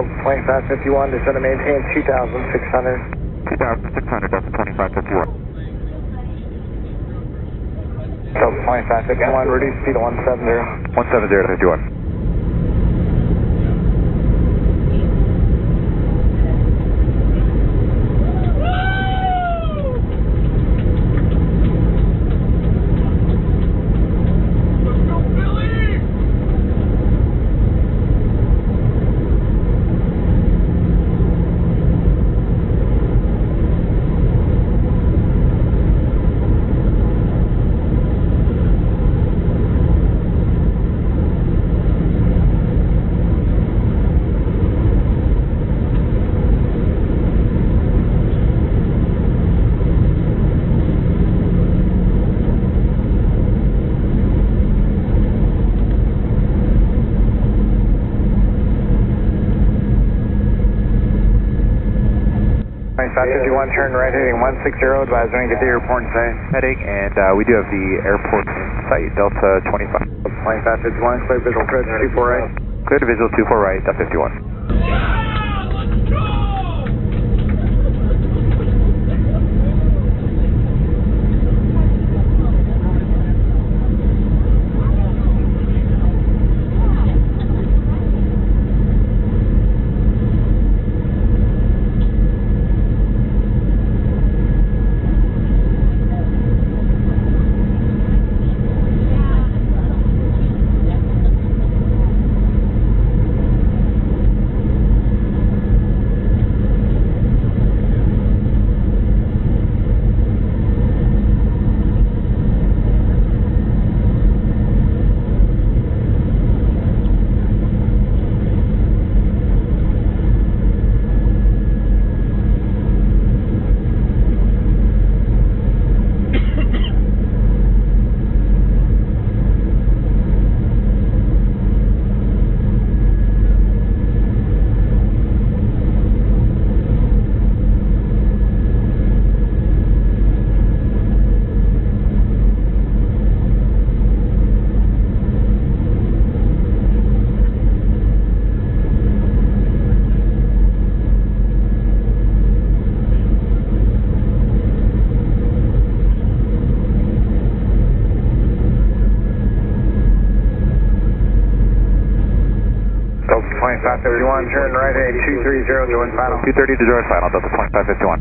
2551, descend to maintain 2,600. 2,600, Delta 2551. Delta 2551, reduce speed to 170. 170 to 51. Turn right heading 160, advise when you get to the airport and say. Heading, and we do have the airport in sight, Delta 25. 2551, clear visual approach 24 right. Clear to visual 24 right, Delta 51. Delta 2551, turn right at 230, join final. 230 to join final, Delta 2551.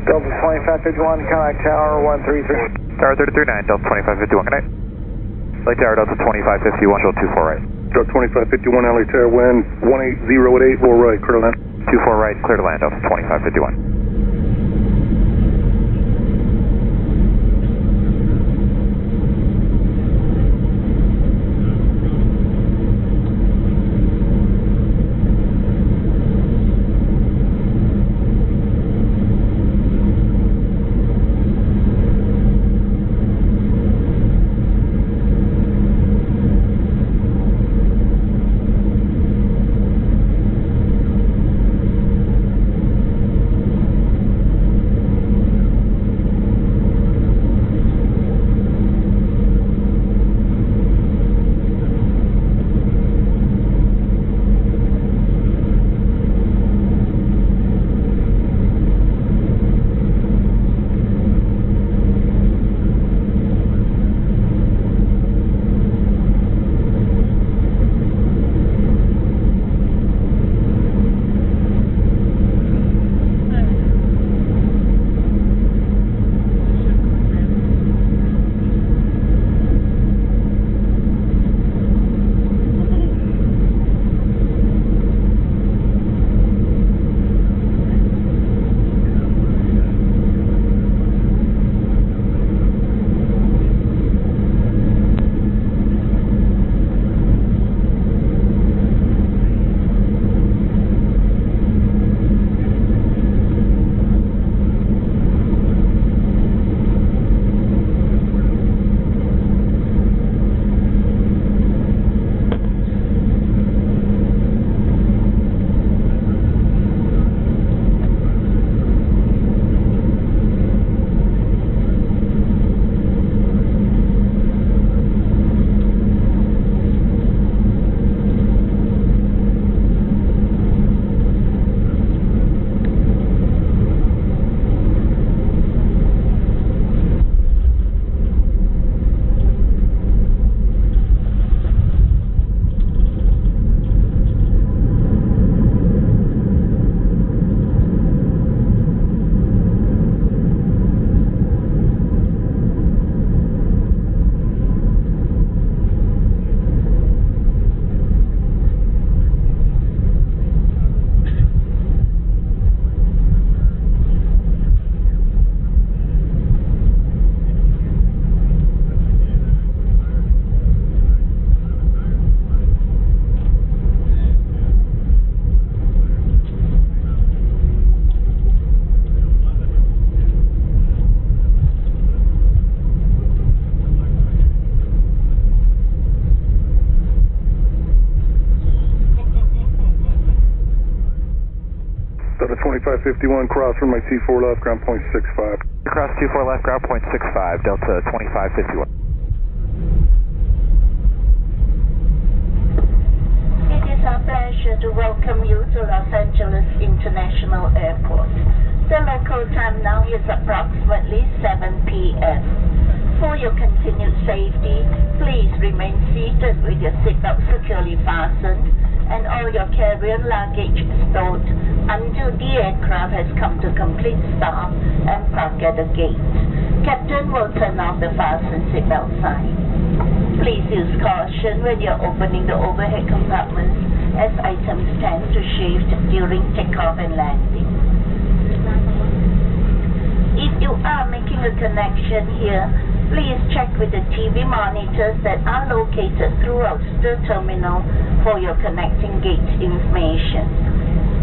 Delta 2551, contact tower 133. Tower 339, Delta 2551, good night. LA Tower, Delta 2551, show 24 right. Delta 2551, LA Tower, wind 180 at 84 right, clear to land. 24 right, clear to land, Delta 2551. 2551, cross from my T4 left, ground point 65. Across 24 left, ground point 65, Delta 2551. It is our pleasure to welcome you to Los Angeles International Airport. The local time now is approximately 7 p.m. For your continued safety, please remain seated with your seatbelt securely fastened and all your carry-on luggage stowed until the aircraft has come to complete stop and park at the gate. Captain will turn off the fasten seatbelt sign. Please use caution when you're opening the overhead compartments as items tend to shift during takeoff and landing. If you are making a connection here, please check with the TV monitors that are located throughout the terminal for your connecting gate information.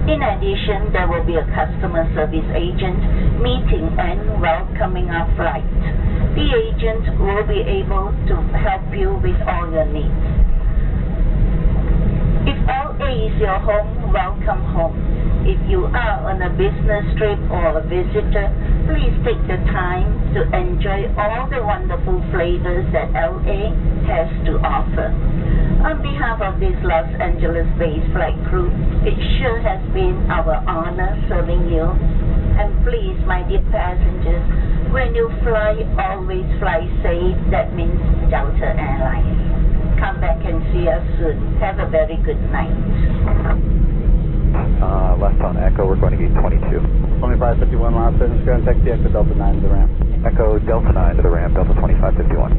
In addition, there will be a customer service agent meeting and welcoming our flight. The agent will be able to help you with all your needs. If LA is your home, welcome home. If you are on a business trip or a visitor, please take the time to enjoy all the wonderful flavors that LA has to offer. On behalf of this Los Angeles-based flight crew, it sure has been our honor serving you. And please, my dear passengers, when you fly, always fly safe. That means Delta Airlines. Come back and see us soon. Have a very good night. Left on Echo, we're going to gate 22. 2551 Los Angeles, Grand Taxi, Echo Delta 9 to the ramp. Echo Delta 9 to the ramp, Delta 2551.